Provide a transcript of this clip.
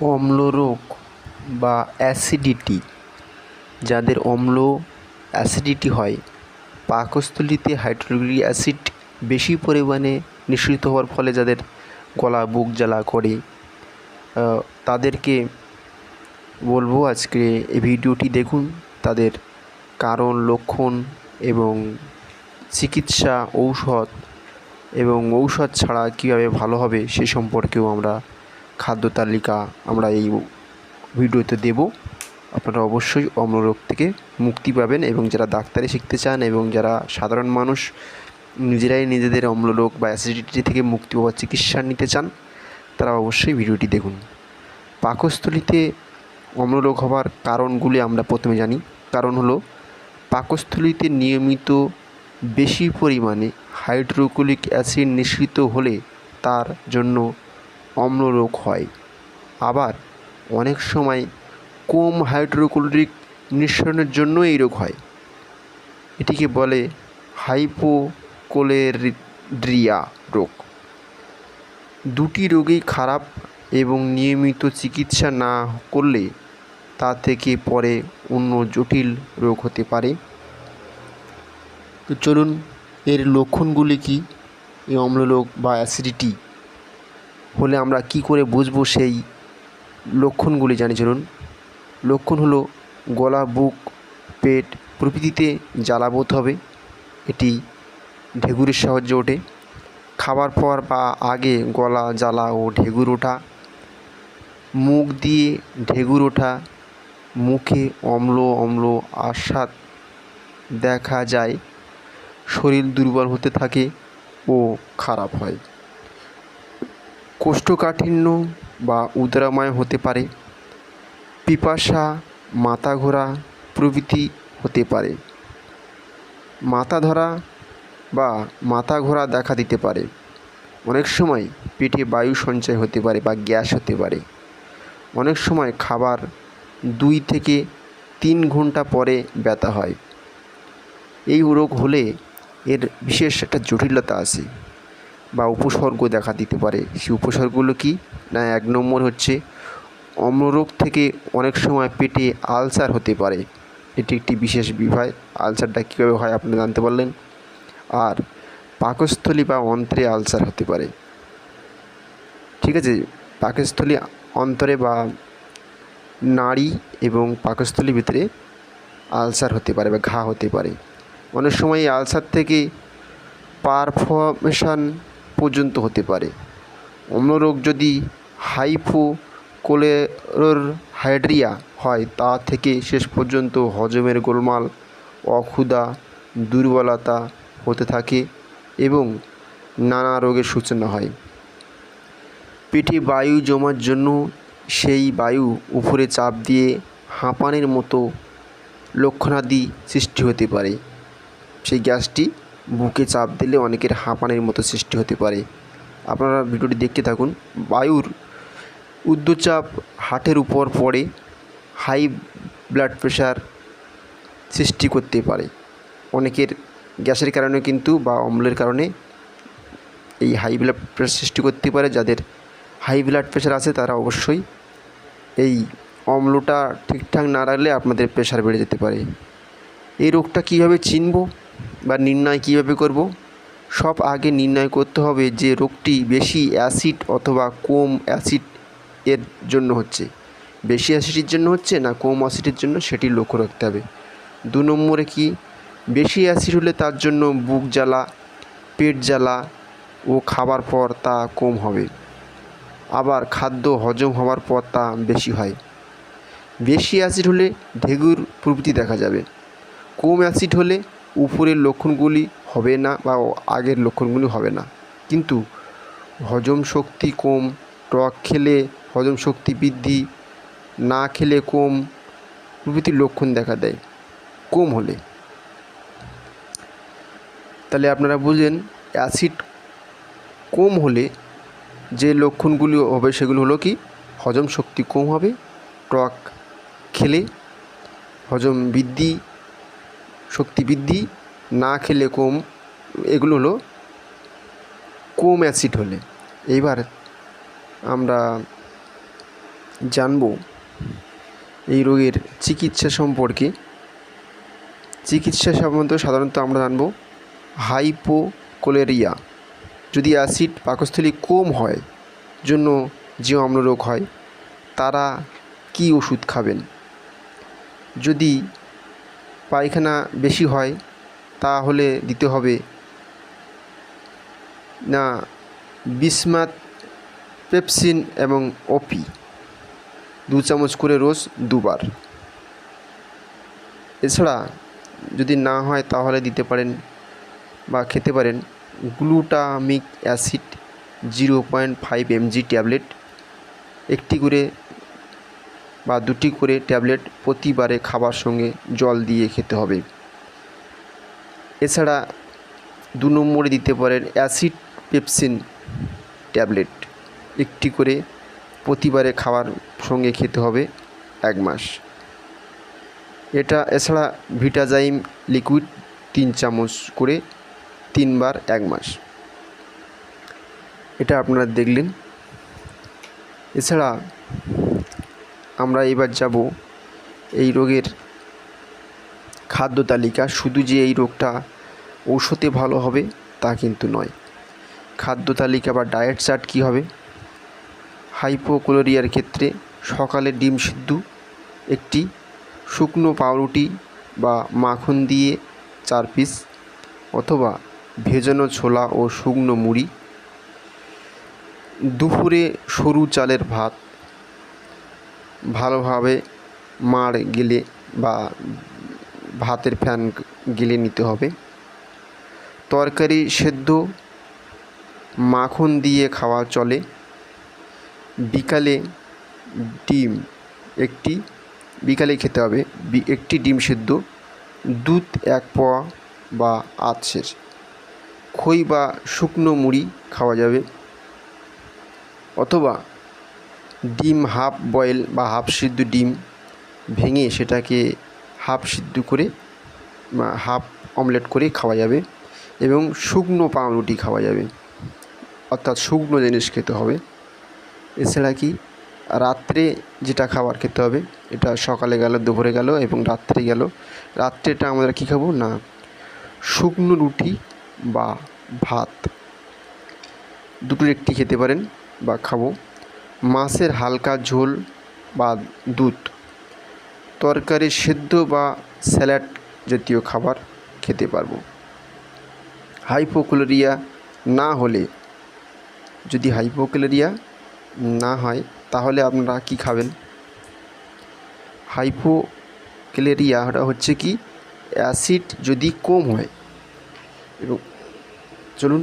অম্লরোগ বা অ্যাসিডিটি, যাদের অম্ল অ্যাসিডিটি হয়, পাকস্থলীতে হাইড্রোক্লোরিক অ্যাসিড বেশি পরিমাণে নিঃসৃত হওয়ার ফলে যাদের গলা বুক জ্বালা করে, তাদেরকে বলবো আজকে এই ভিডিওটি দেখুন। তাদের কারণ, লক্ষণ এবং চিকিৎসা, ঔষধ ছাড়া কীভাবে ভালো হবে সে সম্পর্কেও আমরা খাদ্য তালিকা আমরা এই ভিডিওতে দেব। আপনারা অবশ্যই অম্লরোগ থেকে মুক্তি পাবেন, এবং যারা ডাক্তারি শিখতে চান এবং যারা সাধারণ মানুষ নিজেরাই নিজেদের অম্লরোগ বা অ্যাসিডিটি থেকে মুক্তি পাওয়ার চিকিৎসা নিতে চান, তারা অবশ্যই ভিডিওটি দেখুন। পাকস্থলীতে অম্লরোগ হওয়ার কারণগুলি আমরা প্রথমে জানি। কারণ হলো, পাকস্থলীতে নিয়মিত বেশি পরিমাণে হাইড্রোক্লোরিক অ্যাসিড নিঃসৃত হলে তার জন্য অম্লরোগ হয়। আবার অনেক সময় কম হাইড্রোক্লোরিক নিঃসরণের জন্য এই রোগ হয়। এটিকে বলে হাইপোক্লোরিড্রিয়া রোগ। দুটি রোগই খারাপ, এবং নিয়মিত চিকিৎসা না করলে তা থেকে পরে অন্য জটিল রোগ হতে পারে। তো চলুন, এর লক্ষণগুলি কী, এই অম্লরোগ বা অ্যাসিডিটি হলে আমরা কি করে বুঝবো সেই লক্ষণগুলি জানি। চলুন। লক্ষণ হলো, গলা, বুক, পেট প্রভৃতিতে জ্বালাবোধ হবে। এটি ঢেঁকুরের সাহায্যে ওঠে। খাবার পর বা আগে গলা জ্বালা ও ঢেঁকুর ওঠা। মুখ দিয়ে ঢেঁকুর ওঠা, মুখে অম্ল অম্ল আস্বাদ দেখা যায়। শরীর দুর্বল হতে থাকে ও খারাপ হয়। কোষ্ঠকাঠিন্য বা উদরাময় হতে পারে। পিপাসা, মাথা ঘোরা প্রভৃতি হতে পারে। মাথা ধরা বা মাথা ঘোরা দেখা দিতে পারে। অনেক সময় পেটে বায়ু সঞ্চয় হতে পারে বা গ্যাস হতে পারে। অনেক সময় খাবার 2 থেকে 3 ঘন্টা পরে ব্যথা হয়। এই রোগ হলে এর বিশেষ একটা জটিলতা আছে বা উপসর্গ দেখা দিতে পারে। সেই উপসর্গগুলো কী না, 1 নম্বর হচ্ছে, অম্লরোগ থেকে অনেক সময় পেটে আলসার হতে পারে। এটি একটি বিশেষ বিষয়। আলসারটা কীভাবে হয় আপনি জানতে পারলেন। আর পাকস্থলী বা অন্ত্রে আলসার হতে পারে। ঠিক আছে, পাকস্থলী, অন্তরে বা নাড়ি এবং পাকস্থলীর ভিতরে আলসার হতে পারে বা ঘা হতে পারে। অনেক সময় এই আলসার থেকে পারফরমেশন পর্যন্ত হতে পারে। অম্লরোগ যদি হাইপোক্লোরিড্রিয়া হয়, তা থেকে শেষ পর্যন্ত হজমের গোলমাল, অক্ষুধা, দুর্বলতা হতে থাকে এবং নানা রোগের সূচনা হয়। পেটে বায়ু জমার জন্য সেই বায়ু উপরে চাপ দিয়ে হাঁপানির মতো লক্ষণাদি সৃষ্টি হতে পারে। সেই গ্যাসটি বুকে চাপ দিলে অনেকের হাঁপানির মতো সৃষ্টি হতে পারে। আপনারা ভিডিওটি দেখতে থাকুন। বায়ুর ঊর্ধ্বচাপ হার্টের উপর পড়ে হাই ব্লাড প্রেশার সৃষ্টি করতে পারে। অনেকের গ্যাসের কারণে কিন্তু বা অম্লের কারণে এই হাই ব্লাড প্রেশার সৃষ্টি করতে পারে। যাদের হাই ব্লাড প্রেশার আছে তারা অবশ্যই এই অম্লটা ঠিকঠাক না রাখলে আপনাদের প্রেশার বেড়ে যেতে পারে। এই রোগটা কীভাবে চিনব বা নির্ণয় কীভাবে করব? সব আগে নির্ণয় করতে হবে যে রোগটি বেশি অ্যাসিড অথবা কম অ্যাসিড এর জন্য হচ্ছে, বেশি অ্যাসিডের জন্য হচ্ছে না কম অ্যাসিডের জন্য, সেটি লক্ষ্য রাখতে হবে। 2 নম্বরে কি, বেশি অ্যাসিড হলে তার জন্য বুক জ্বালা, পেট জ্বালা ও খাবার পর তা কম হবে। আবার খাদ্য হজম হওয়ার পর তা বেশি হয়। বেশি অ্যাসিড হলে ঢেঁকুর প্রভৃতি দেখা যাবে। কম অ্যাসিড হলে উপরের লক্ষণগুলি হবে না বা আগের লক্ষণগুলি হবে না, কিন্তু হজম শক্তি কম, টক খেলে হজম শক্তি বৃদ্ধি, না খেলে কম প্রভৃতি লক্ষণ দেখা দেয় কম হলে। তাহলে আপনারা বুঝলেন, অ্যাসিড কম হলে যে লক্ষণগুলি হবে সেগুলো হলো কি, হজম শক্তি কম হবে, টক খেলে হজম বৃদ্ধি, শক্তি বৃদ্ধি, না খেলে কম, এগুলো হলো কম অ্যাসিড হলে। এইবার আমরা জানব এই রোগের চিকিৎসা সম্পর্কে। চিকিৎসা সম্বন্ধে সাধারণত আমরা জানব হাইপোক্লোরিয়া। যদি অ্যাসিড পাকস্থলী কম হয় জন্য যে অম্লরোগ হয় তারা কি ওষুধ খাবেন। যদি পায়খানা বেশি হয় তাহলে দিতে হবে না বিসমাথ, পেপসিন এবং ওপি 2 চামচ করে রোজ 2 বার। এছাড়া যদি না হয় তাহলে দিতে পারেন বা খেতে পারেন গ্লুটামিক অ্যাসিড 0.5 mg ট্যাবলেট, 1টি করে বা 2টি করে ট্যাবলেট প্রতিবারে খাবার সঙ্গে জল দিয়ে খেতে হবে। এছাড়া 2 নম্বরে দিতে পারেন অ্যাসিড পেপসিন ট্যাবলেট, 1টি করে প্রতিবারে খাবার সঙ্গে খেতে হবে 1 মাস। এছাড়া ভিটাজাইম লিকুইড 3 চামচ করে 3 বার 1 মাস। এটা আপনারা দেখলেন। এছাড়া আমরা এবার যাব এই রোগের খাদ্য তালিকা। শুধু যে এই রোগটা ঔষধে ভালো হবে তা কিন্তু নয়। খাদ্য তালিকা বা ডায়েট চার্ট কী হবে। হাইপোক্লোরিয়ার ক্ষেত্রে সকালে ডিম সিদ্ধ, 1টি শুকনো পাউরুটি বা মাখন দিয়ে 4 পিস অথবা ভেজানো ছোলা ও শুকনো মুড়ি। দুপুরে সরু চালের ভাত ভালোভাবে মাড় গেলে বা ভাতের ফ্যান গেলে নিতে হবে। তরকারি সেদ্ধ মাখন দিয়ে খাওয়া চলে। বিকালে ডিম 1টি, বিকালে খেতে হবে 1টি ডিম সেদ্ধ, দুধ 1 পোয়া বা আধ-সের, খই বা শুকনো মুড়ি খাওয়া যাবে অথবা ডিম হাফ বয়েল বা হাফ সিদ্ধ ডিম ভেঙে সেটাকে হাফ সিদ্ধ করে বা হাফ অমলেট করে খাওয়া যাবে এবং শুকনো পাউরুটি খাওয়া যাবে, অর্থাৎ শুকনো জিনিস খেতে হবে। এছাড়া কি রাত্রে যেটা খাবার খেতে হবে, এটা সকালে গেল, দুপুরে গেল এবং রাত্রে গেল। রাত্রেটা আমরা কী খাবো না শুকনো রুটি বা ভাত, দুটোর একটি খেতে পারেন বা খাবো। মাছের হালকা ঝোল বা দুধ, তরকারি সেদ্ধ বা স্যালাড জাতীয় খাবার খেতে পারবো। হাইপোক্লোরিয়া না হলে, যদি হাইপোক্লোরিয়া না হয় তাহলে আপনারা কি খাবেন। হাইপোক্লোরিয়াটা হচ্ছে কি অ্যাসিড যদি কম হয়। এবং চলুন